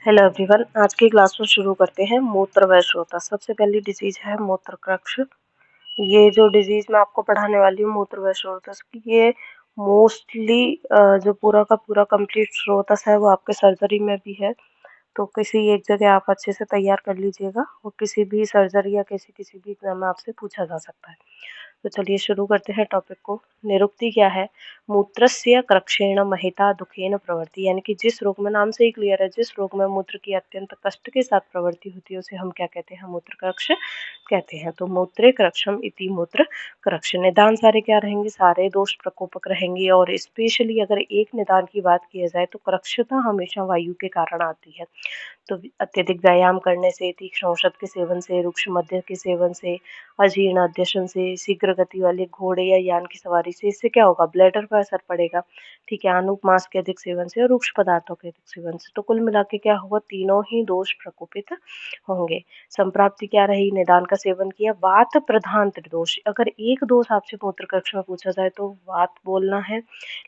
Hello everyone, आज की class में शुरू करते हैं मूत्र व श्रोता। सबसे पहली डिजीज है मूत्रकृक्ष। ये जो डिजीज मैं आपको पढ़ाने वाली हूँ मूत्र व श्रोतस की, ये मोस्टली जो पूरा का पूरा कंप्लीट श्रोतस है वो आपके सर्जरी में भी है। तो किसी एक जगह आप अच्छे से तैयार कर लीजिएगा और किसी भी सर्जरी या किसी भी एग्जाम में आपसे पूछा जा सकता है। तो चलिए शुरू करते हैं टॉपिक को। निरुक्ति क्या है? मूत्रस्य क्रक्षेण महिता दुखेन प्रवृत्ति, यानी कि जिस रोग में, नाम से ही क्लियर है, जिस रोग में मूत्र की अत्यंत कष्ट के साथ प्रवृत्ति होती है उसे हम क्या कहते हैं? मूत्रकृक्ष कहते हैं। तो मूत्रे क्रक्षम इति मूत्र क्रक्ष। निदान सारे क्या रहेंगे? सारे दोष प्रकोपक रहेंगे। और स्पेशली अगर एक निदान की बात की जाए तो क्रक्षता हमेशा वायु के कारण आती है। तो अत्यधिक व्यायाम करने से, तीक्ष्ण औषध के सेवन से, रुक्ष मद्य के सेवन से, अजीर्ण अध्यशन से, शीघ्र गति वाले घोड़े या यान की सवारी से, इससे क्या होगा? ब्लैडर पर असर पड़ेगा। ठीक है, आनुक मांस के अधिक सेवन से और रुक्ष पदार्थों के अधिक सेवन से। तो कुल मिला के क्या होगा? तीनों ही दोष प्रकोपित होंगे। संप्राप्ति क्या रही? निदान का सेवन किया। वात प्रधान त्रिदोष। अगर एक दोष आपसे मूत्रकृक्ष में पूछा जाए तो वात बोलना है,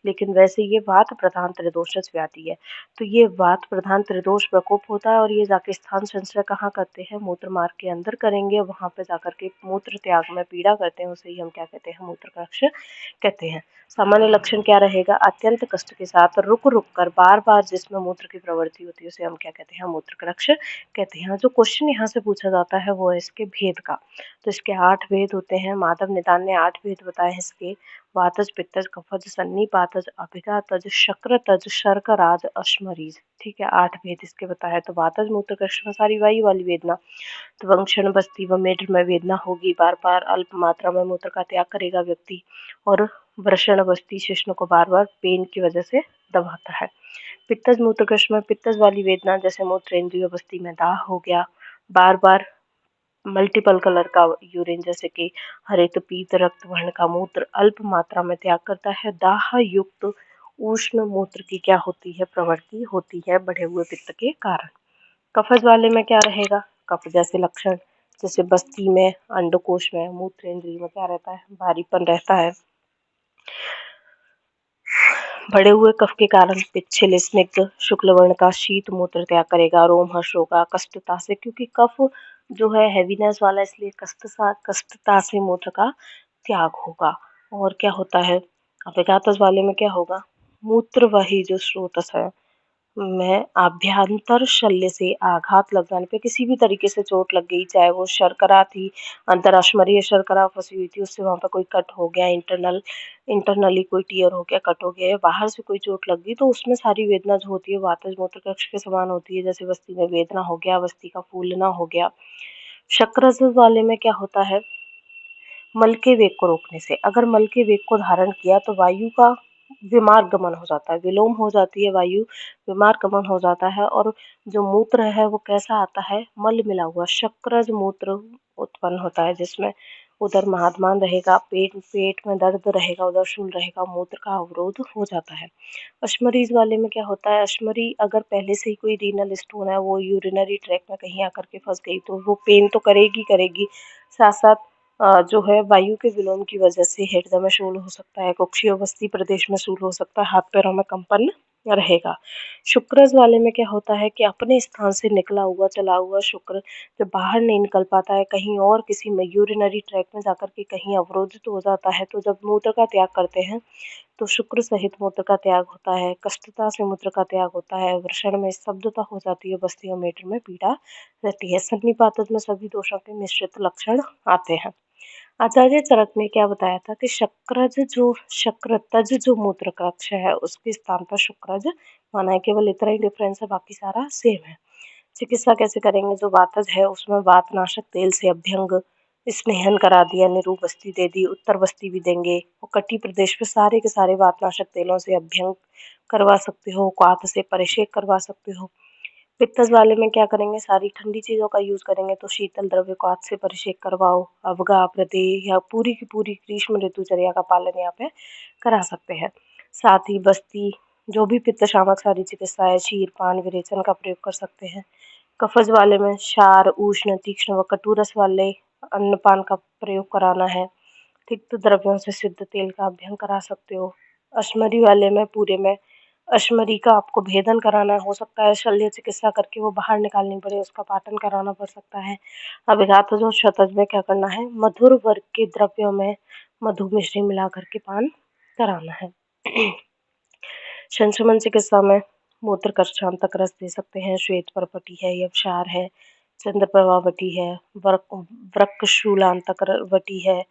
लेकिन वैसे ये वात प्रधान त्रिदोष व्याधि है। तो ये वात प्रधान त्रिदोष प्रकोप होता है और ये जाके स्थान संचय कहाँ करते हैं? मूत्र मार्ग के अंदर करेंगे। वहां पे जाकर के मूत्र त्याग में पीड़ा करते हैं, उसे ही हम क्या कहते हैं? मूत्रकृक्ष कहते हैं। सामान्य लक्षण क्या रहेगा? अत्यंत कष्ट के साथ रुक रुक कर बार बार जिसमें मूत्र की प्रवृत्ति होती है उसे हम क्या कहते हैं? मूत्रकृक्ष कहते हैं। जो क्वेश्चन यहाँ से पूछा जाता है वो है इसके भेद का। तो इसके 8 भेद होते हैं। माधव निदान ने 8 भेद बताए हैं इसके। वातज, पित्तज, कफज, सन्निपातज, अभिघातज, शक्रतज, शर्कराज, अश्मरीज। ठीक है, 8 भेद इसके बताया। तो वातज मूत्रकृक्ष में सारी वायु वाली वेदना। तो वंक्षण बस्ती व मेढ में वेदना होगी, बार बार अल्प मात्रा में मूत्र का त्याग करेगा व्यक्ति। और वृषण बस्ती शिश्न को बार बार पेन की वजह से दबाता है। पित्तज मूत्रकृक्ष में पित्तज वाली वेदना, जैसे मूत्रेंद्रिय बस्ती में दाह हो गया, बार बार मल्टीपल कलर का यूरिन, जैसे कि हरित पीत रक्त वर्ण का मूत्र अल्प मात्रा में त्याग करता है। दाह युक्त उष्ण मूत्र की क्या होती है? प्रवृत्ति होती है बढ़े हुए पित्त के कारण। कफज वाले में क्या रहेगा? कफ जैसे लक्षण, जैसे बस्ती में, अंडकोश में, मूत्रेंद्रिय में क्या रहता है? भारीपन रहता है। बढ़े हुए कफ के कारण पिच्छिल स्निग्ध शुक्ल वर्ण का शीत मूत्र त्याग करेगा। रोमहर्ष होगा कष्टता से, क्योंकि कफ जो है हैवीनेस वाला, इसलिए कष्टता से मूत्र का त्याग होगा। और क्या होता है? अभिघातज वाले में क्या होगा? मूत्रवाही जो स्रोतस है में आभ्यंतर शल्य से आघात लग जाने पे, किसी भी तरीके से चोट लग गई, चाहे वो शर्करा थी, अंतराश्मरीय शर्करा फंसी हुई थी, उससे वहां पर कोई कट हो गया, इंटरनली कोई टीयर हो गया, कट हो गया, या बाहर से कोई चोट लग गई, तो उसमें सारी वेदना जो होती है वातज मूत्रकृक्ष के समान होती है। जैसे बस्ती में वेदना हो गया, बस्ती का फूलना हो गया। शक्रज वाले में क्या होता है? मल के वेग को रोकने से। अगर मल के वेग को धारण किया तो वायु का विमार्ग गमन हो जाता है, विलोम हो जाती है वायु, विमार्ग गमन हो जाता है। और जो मूत्र है वो कैसा आता है? मल मिला हुआ शक्रज मूत्र उत्पन्न होता है, जिसमें उधर महाधमान रहेगा, पेट में दर्द रहेगा, उधर शूल रहेगा, मूत्र का अवरोध हो जाता है। अश्मरीज वाले में क्या होता है? अश्मरी अगर पहले से ही कोई रीनल स्टोन है, वो यूरिनरी ट्रैक में कहीं आकर के फंस गई, तो वो पेन तो करेगी करेगी, साथ साथ जो है वायु के विलोम की वजह से हृदय में शूल हो सकता है, कुक्षीय बस्ती प्रदेश में शूल हो सकता है, हाथ पैरों में कंपन रहेगा। शुक्रज वाले में क्या होता है कि अपने स्थान से निकला हुआ चला हुआ शुक्र जब बाहर नहीं निकल पाता है, कहीं और किसी में यूरिनरी ट्रैक में जाकर के कहीं अवरोधित हो जाता है, तो जब मूत्र का त्याग करते हैं तो शुक्र सहित मूत्र का त्याग होता है, कष्टता से मूत्र का त्याग होता है, वृषण में स्तब्धता हो जाती है, बस्ती और मेटर में पीड़ा रहती है। सन्निपातज में सभी दोषों के मिश्रित लक्षण आते हैं। आचार्य चरक ने क्या बताया था कि शक्रतज जो मूत्रकृक्ष है उसके स्थान पर शुक्रज माना है। केवल इतना ही डिफरेंस है, बाकी सारा सेम है। चिकित्सा कैसे करेंगे? जो वातज है उसमें वातनाशक तेल से अभ्यंग स्नेहन करा दिया, निरूप बस्ती दे दी, उत्तर बस्ती भी देंगे, और कटी प्रदेश पे सारे के सारे वातनाशक तेलों से अभ्यंग करवा सकते हो, क्वाथ से परिषेक करवा सकते हो। पित्तज वाले में क्या करेंगे? सारी ठंडी चीज़ों का यूज़ करेंगे, तो शीतल द्रव्य को हाथ से परिषेक करवाओ, अवगा प्रदेह या पूरी की पूरी ग्रीष्म ऋतुचर्या का पालन यहाँ पे करा सकते हैं। साथ ही बस्ती जो भी पित्त शामक सारी चिकित्सा है, क्षीर पान विरेचन का प्रयोग कर सकते हैं। कफज वाले में क्षार उष्ण तीक्ष्ण व कटुरस वाले अन्नपान का प्रयोग कराना है। तिक्त द्रव्यों से सिद्ध तेल का अभ्यंग करा सकते हो। अश्मरी वाले में पूरे में अश्मरी का आपको भेदन कराना हो सकता है, शल्य चिकित्सा करके वो बाहर निकालनी पड़े, उसका पाटन कराना पड़ सकता है। अभिघातजों क्षतज में क्या करना है, मधुर वर्ग के द्रव्यों में मधु मिश्री मिला करके पान कराना है। संशमन चिकित्सा में मूत्र कर्षांतक रस दे सकते हैं, श्वेत परपटी है, यवक्षार है, चंद्रप्रभावटी है, वृक्षशूलांतक वटी है,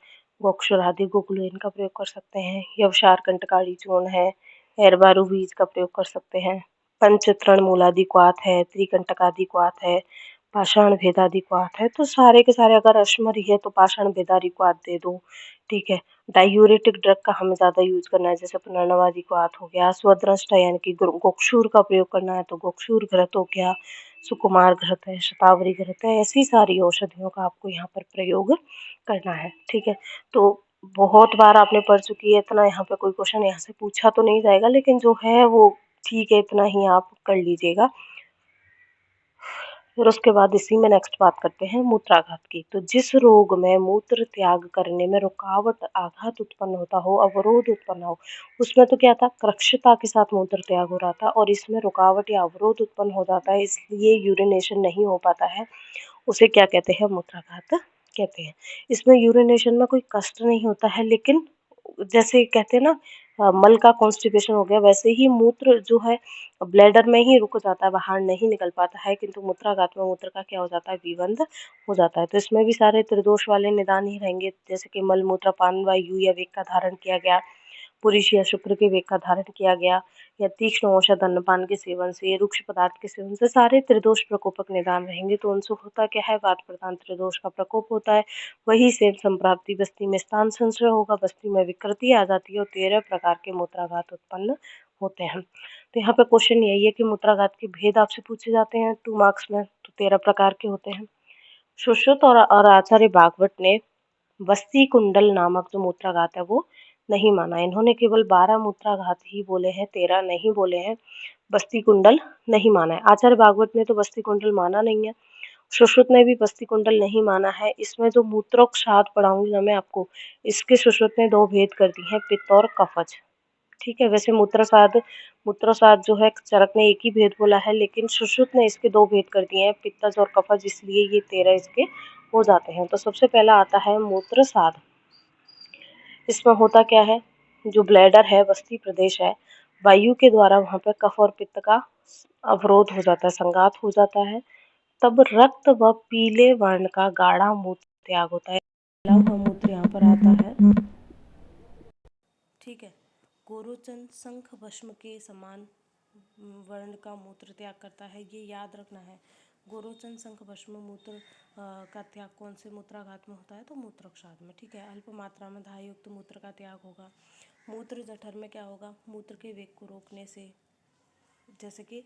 गोक्षुरादि गोकुल इनका प्रयोग कर सकते हैं। यवक्षार कंटकाड़ी चूर्ण है, एरबारू बीज का प्रयोग कर सकते हैं। पंचतृण मूलादि क्वाथ है, त्रिकंटकादि क्वाथ है, पाषाण भेदादि क्वाथ है। तो सारे के सारे अगर अश्मरी है तो पाषाण भेदादि क्वाथ दे दो, ठीक है। डायूरेटिक ड्रग का हमें ज़्यादा यूज करना है, जैसे पुनर्नवादी क्वाथ हो गया, स्वदृष्ट यानी कि गोक्षूर का प्रयोग करना है तो गोक्षूर घृत हो गया, सुकुमार घृत है, शतावरी घृत है, ऐसी सारी औषधियों का आपको यहाँ पर प्रयोग करना है, ठीक है। तो बहुत बार आपने पढ़ चुकी है, इतना यहाँ पे कोई क्वेश्चन यहाँ से पूछा तो नहीं जाएगा, लेकिन जो है वो ठीक है, इतना ही आप कर लीजिएगा। फिर उसके बाद इसी में नेक्स्ट बात करते हैं मूत्राघात की। तो जिस रोग में मूत्र त्याग करने में रुकावट, आघात उत्पन्न होता हो, अवरोध उत्पन्न हो, उसमें तो क्या था, कृक्षता के साथ मूत्र त्याग हो रहा था, और इसमें रुकावट या अवरोध उत्पन्न हो जाता है, इसलिए यूरिनेशन नहीं हो पाता है, उसे क्या कहते हैं, मूत्राघात कहते हैं। इसमें यूरिनेशन में कोई कष्ट नहीं होता है, लेकिन जैसे कहते हैं ना, मल का कॉन्स्टिपेशन हो गया, वैसे ही मूत्र जो है ब्लैडर में ही रुक जाता है, बाहर नहीं निकल पाता है, किंतु मूत्राघात में मूत्र का क्या हो जाता है, विबंध हो जाता है। तो इसमें भी सारे त्रिदोष वाले निदान ही रहेंगे, जैसे कि मल मूत्र पान वायु या वेग का धारण किया गया, पुरुष या शुक्र के वेग का धारण किया गया, या तीक्ष्ण औषध अन्नपान के सेवन से, रुक्ष पदार्थ के सेवन से, सारे त्रिदोष प्रकोपक निदान रहेंगे। तो उनसे होता क्या है, वात प्रधान त्रिदोष का प्रकोप होता है, वही से संप्राप्ति बस्ती में स्थान संशय होगा, बस्ती में विकृति आ जाती है और 13 प्रकार के मूत्राघात उत्पन्न होते हैं। तो यहाँ पे क्वेश्चन यही है कि मूत्राघात के भेद आपसे पूछे जाते हैं 2 मार्क्स में, तो 13 प्रकार के होते हैं। सुश्रुत और आचार्य भागवत ने बस्ती कुंडल नामक जो मूत्राघात है वो नहीं माना, इन्होंने केवल 12 मूत्राघात ही बोले हैं, 13 नहीं बोले हैं, बस्ती कुंडल नहीं माना है। आचार्य भागवत ने तो बस्ती कुंडल माना नहीं है, सुश्रुत ने भी बस्ती कुंडल नहीं माना है। इसमें जो मूत्रोक्षाद पढ़ाऊंगी ना मैं आपको, इसके सुश्रुत ने 2 भेद कर दी हैं, पित्त और कफज, ठीक है। वैसे मूत्रसाद जो है चरक ने एक ही भेद बोला है, लेकिन सुश्रुत ने इसके 2 भेद कर दिए हैं, पित्तज और कफज, इसलिए ये 13 इसके हो जाते हैं। तो सबसे पहला आता है मूत्रसाद। इसमें होता क्या है, जो ब्लैडर है, बस्ती प्रदेश है, वायु के द्वारा वहाँ पर कफ और पित्त का अवरोध हो जाता है, संघात हो जाता है, तब रक्त व पीले वर्ण का गाढ़ा मूत्र त्याग होता है। मूत्र यहाँ पर आता है, ठीक है। गोरोचन शंख भस्म के समान वर्ण का मूत्र त्याग करता है, ये याद रखना है। गोरोचन शंख भस्म मूत्र का त्याग कौन से मूत्राघात में होता है, तो मूत्रक्षाद में, ठीक है। अल्प मात्रा में धाय युक्त मूत्र का त्याग होगा। मूत्र जठर में क्या होगा, मूत्र के वेग को रोकने से, जैसे कि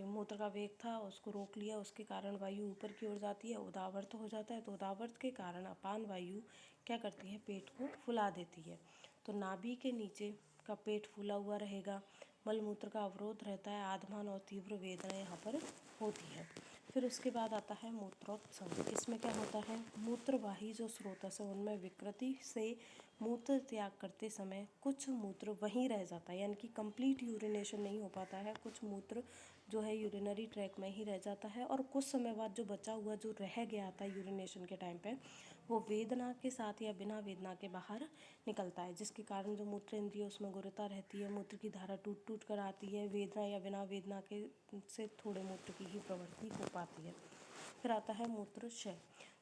मूत्र का वेग था उसको रोक लिया, उसके कारण वायु ऊपर की ओर जाती है, उदावर्त हो जाता है, तो उदावर्त के कारण अपान वायु क्या करती है, पेट को फुला देती है, तो नाभि के नीचे का पेट फूला हुआ रहेगा, मल मूत्र का अवरोध रहता है, आधमान और तीव्र वेदना यहाँ पर होती है। फिर उसके बाद आता है मूत्रोत्सव। इसमें क्या होता है, मूत्रवाही जो स्रोतस है उनमें विकृति से मूत्र त्याग करते समय कुछ मूत्र वहीं रह जाता है, यानी कि कंप्लीट यूरिनेशन नहीं हो पाता है, कुछ मूत्र जो है यूरिनरी ट्रैक में ही रह जाता है, और कुछ समय बाद जो बचा हुआ जो रह गया था यूरिनेशन के टाइम पे, वो वेदना के साथ या बिना वेदना के बाहर निकलता है, जिसके कारण जो मूत्र इंद्रिय उसमें गुरुता रहती है, मूत्र की धारा टूट टूट कर आती है, वेदना या बिना वेदना के से थोड़े मूत्र की ही प्रवृत्ति हो पाती है। फिर आता है मूत्रक्षय।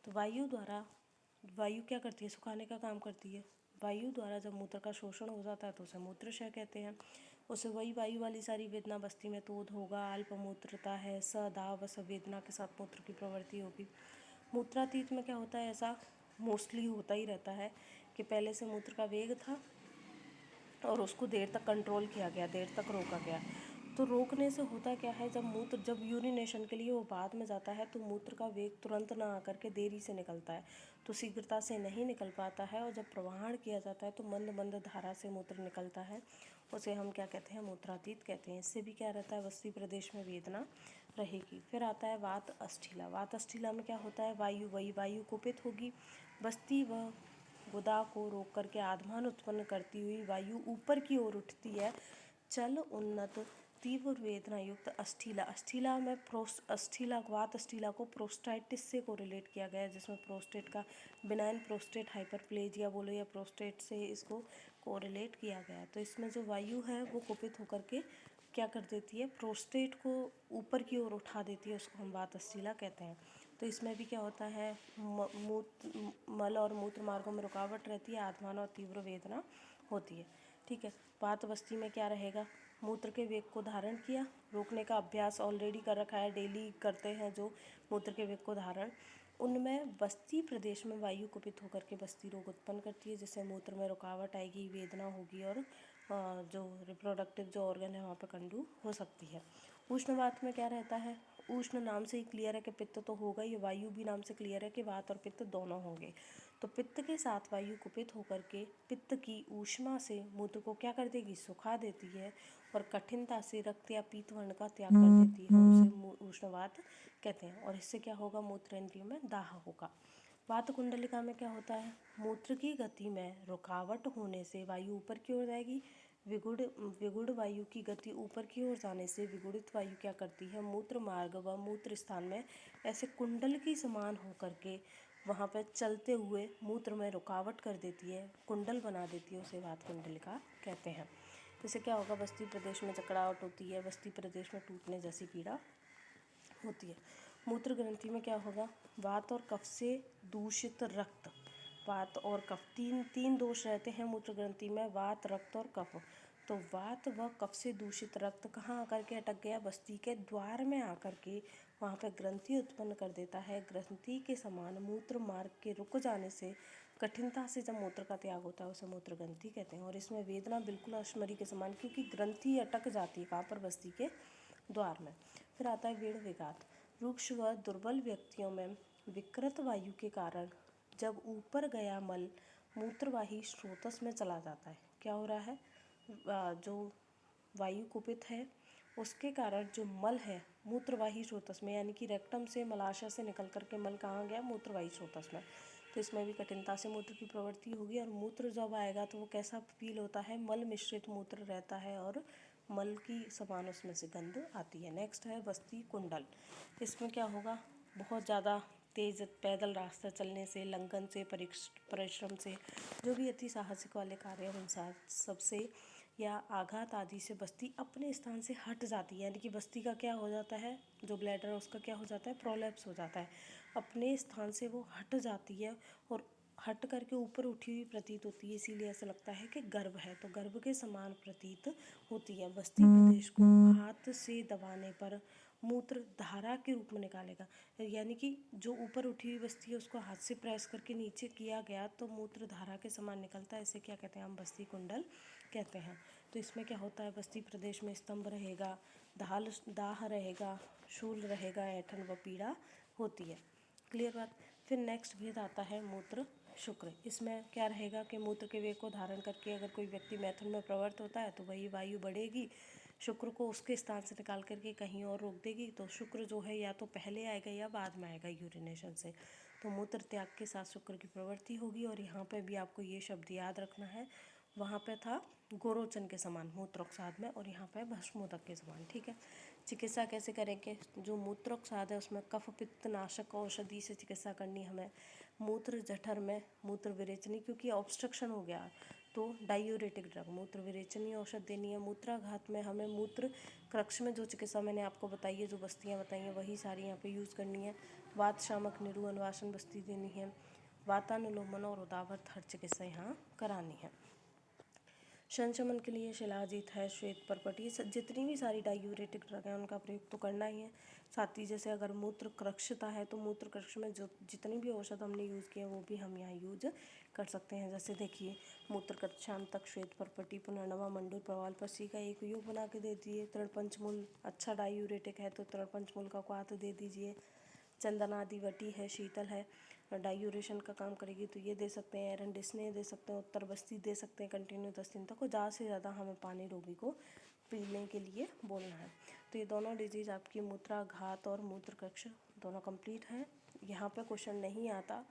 तो वायु क्या करती है, सुखाने का काम करती है, वायु द्वारा जब मूत्र का शोषण हो जाता है तो उसे मूत्रक्षय कहते हैं। उसे वही वायु वाली सारी वेदना बस्ती में तोद होगा, अल्प मूत्रता है, सदाव वेदना के साथ मूत्र की प्रवृत्ति होगी। मूत्रातीत में क्या होता है, ऐसा मोस्टली होता ही रहता है कि पहले से मूत्र का वेग था और उसको देर तक कंट्रोल किया गया, देर तक रोका गया। तो रोकने से होता क्या है, जब यूरिनेशन के लिए वो बाद में जाता है तो मूत्र का वेग तुरंत ना आकर के देरी से निकलता है, तो शीघ्रता से नहीं निकल पाता है, और जब प्रवाहन किया जाता है तो मंद मंद धारा से मूत्र निकलता है, उसे हम क्या कहते हैं, मूत्रातीत कहते हैं। इससे भी क्या रहता है, बस्ती प्रदेश में वेदना रहेगी। फिर आता है वात अस्ठिला। वात अस्ठिला में क्या होता है, वायु कुपित होगी, बस्ती व गुदा को रोक करके आधमान उत्पन्न करती हुई वायु ऊपर की ओर उठती है, चल उन्नत तीव्र वेदना युक्त अस्ठीला। अस्ठीला में अस्ठीला वात अस्ठीला को प्रोस्टाइटिस से कोरिलेट किया गया है, जिसमें प्रोस्टेट का बिनाइन प्रोस्टेट हाइपरप्लेजिया बोलो या प्रोस्टेट से इसको कोरिलेट किया गया है। तो इसमें जो वायु है वो कुपित होकर के क्या कर देती है, प्रोस्टेट को ऊपर की ओर उठा देती है, उसको हम वात अस्ठीला कहते हैं। तो इसमें भी क्या होता है, मल और मूत्र मार्गों में रुकावट रहती है, आत्मान और तीव्र वेदना होती है। ठीक है, वात अवस्थी में क्या रहेगा, मूत्र के वेग को धारण किया, रोकने का अभ्यास ऑलरेडी कर रखा है, डेली करते हैं जो मूत्र के वेग को धारण। उनमें बस्ती प्रदेश में वायु कुपित होकर के बस्ती रोग उत्पन्न करती है, जिससे मूत्र में रुकावट आएगी, वेदना होगी और जो रिप्रोडक्टिव जो ऑर्गन है वहाँ पे कंडू हो सकती है। उष्ण वात में क्या रहता है, उष्ण नाम से ही क्लियर है कि पित्त तो होगा ही, वायु भी नाम से क्लियर है कि वात और पित्त दोनों होंगे। तो पित्त के साथ वायु कुपित होकर के पित्त की ऊष्मा से मूत्र को क्या कर देगी, सुखा देती है और कठिनता से रक्त या पीत वर्ण का त्याग कर देती है, उसे उष्णवात कहते हैं। और इससे क्या होगा, मूत्र इंद्रियों में दाह होगा। वात कुंडलिका में क्या होता है, मूत्र की गति में रुकावट होने से वायु ऊपर की ओर जाएगी, विगुड़ वायु की गति ऊपर की ओर जाने से विगुड़ित वायु क्या करती है, मूत्र मार्ग व मूत्र स्थान में ऐसे कुंडल की समान होकर के वहाँ पर चलते हुए मूत्र में रुकावट कर देती है, कुंडल बना देती है, उसे वात कुंडलिका कहते हैं। इससे क्या होगा, बस्ती प्रदेश में जकड़ाहट होती है, बस्ती प्रदेश में टूटने जैसी पीड़ा होती है। मूत्र ग्रंथि में क्या होगा, वात और कफ से दूषित रक्त, वात और कफ तीन दोष रहते हैं मूत्र ग्रंथि में, वात, रक्त और कफ। तो वात व कफ से दूषित रक्त कहाँ आकर के अटक गया, बस्ती के द्वार में आकर के वहाँ पर ग्रंथि उत्पन्न कर देता है। ग्रंथि के समान मूत्र मार्ग के रुक जाने से कठिनता से जब मूत्र का त्याग होता है उसे मूत्र ग्रंथि कहते हैं। और इसमें वेदना बिल्कुल अश्मरी के समान, क्योंकि ग्रंथि अटक जाती है कहाँ पर, बस्ती के द्वार में। फिर आता है वेड़ विघात। रुक्ष व दुर्बल व्यक्तियों में विकृत वायु के कारण जब ऊपर गया मल मूत्रवाही स्रोतस में चला जाता है, क्या हो रहा है, जो वायु कुपित है उसके कारण जो मल है मूत्रवाही स्रोतस में, यानी कि रेक्टम से मलाशय से निकल करके मल कहाँ गया, मूत्रवाही स्रोतस में। तो इसमें भी कठिनता से मूत्र की प्रवृत्ति होगी और मूत्र जब आएगा तो वो कैसा फील होता है, मल मिश्रित मूत्र रहता है और मल की समान उसमें से गंध आती है। नेक्स्ट है बस्ती कुंडल। इसमें क्या होगा, बहुत ज़्यादा तेज़ पैदल रास्ता चलने से, लंघन से, परिश्रम से, जो भी अति साहसिक वाले कार्य हैं उन सबसे या आघात आदि से बस्ती अपने स्थान से हट जाती है, यानी कि बस्ती का क्या हो जाता है, जो ब्लैडर है उसका क्या हो जाता है, प्रोलैप्स हो जाता है, अपने स्थान से वो हट जाती है और हट करके ऊपर उठी हुई प्रतीत होती है, इसीलिए ऐसा लगता है कि गर्भ है, तो गर्भ के समान प्रतीत होती है। बस्ती प्रदेश को हाथ से दबाने पर मूत्र धारा के रूप में निकालेगा, यानी कि जो ऊपर उठी हुई बस्ती है उसको हाथ से प्रेस करके नीचे किया गया तो मूत्र धारा के समान निकलता है, इसे क्या कहते हैं, हम बस्ती कुंडल कहते हैं। तो इसमें क्या होता है, बस्ती प्रदेश में स्तंभ रहेगा, दाह रहेगा, शूल रहेगा, ऐंठन व पीड़ा होती है। क्लियर बात। फिर नेक्स्ट भेद आता है मूत्र शुक्र। इसमें क्या रहेगा कि मूत्र के वेग को धारण करके अगर कोई व्यक्ति मैथुन में प्रवृत्त होता है तो वही वायु बढ़ेगी, शुक्र को उसके स्थान से निकाल करके कहीं और रोक देगी। तो शुक्र जो है या तो पहले आएगा या बाद में आएगा यूरिनेशन से। तो मूत्र त्याग के साथ शुक्र की प्रवृत्ति होगी। और यहाँ पे भी आपको ये शब्द याद रखना है, वहाँ पे था गोरोचन के समान मूत्रोक्साद में और यहाँ पे भस्मोदक के समान। ठीक है, चिकित्सा कैसे करेंगे, जो मूत्रोक्साद है उसमें कफ पित्त नाशक औषधि से चिकित्सा करनी हमें। मूत्र जठर में मूत्र विरेचनी, क्योंकि ऑब्स्ट्रक्शन हो गया तो डायूरेटिक ड्रग मूत्र विरेचनी औषध देनी है। मूत्राघात में हमें मूत्र कक्ष में जो चिकित्सा मैंने आपको बताई है, जो बस्तियाँ बताई हैं वही सारी यहाँ पे यूज़ करनी है। वात शामक निरु अनुवासन बस्ती देनी है, वातानुलोमन और उदावत हर चिकित्सा यहाँ करानी है। संशमन के लिए शिलाजीत है, श्वेत पर्पट, ये जितनी भी सारी डायूरेटिक ड्रग है उनका प्रयोग तो करना ही है। साथ ही जैसे अगर मूत्र कृक्षता है तो मूत्र कृक्ष में जो जितनी भी औषध हमने यूज़ किया वो भी हम यहाँ यूज कर सकते हैं। जैसे देखिए, मूत्र कृक्षांत तक, श्वेत पर्पटी, पुनर्नवा, मंडूर, प्रवाल पसी का एक योग बना के दे दिए। तृणपंचमूल अच्छा डायूरेटिक है तो तृणपंचमूल का क्वाथ दे दीजिए। चंदनादि वटी है, शीतल है, डायूरेशन का काम करेगी तो ये दे सकते हैं। एरंडिस्ने दे सकते हैं, उत्तर बस्ती दे सकते हैं कंटिन्यू 10 दिन तक। और ज़्यादा से ज़्यादा हमें पानी रोगी को पीने के लिए बोलना है। तो ये दोनों डिजीज़ आपकी मूत्राघात और मूत्र कक्ष दोनों कंप्लीट हैं। यहाँ पे क्वेश्चन नहीं आता,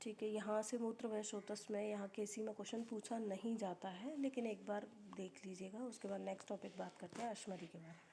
ठीक है, यहाँ से मूत्र व शोथस में यहाँ केसी में क्वेश्चन पूछा नहीं जाता है, लेकिन एक बार देख लीजिएगा। उसके बाद नेक्स्ट टॉपिक बात करते हैं अश्मरी के बारे में।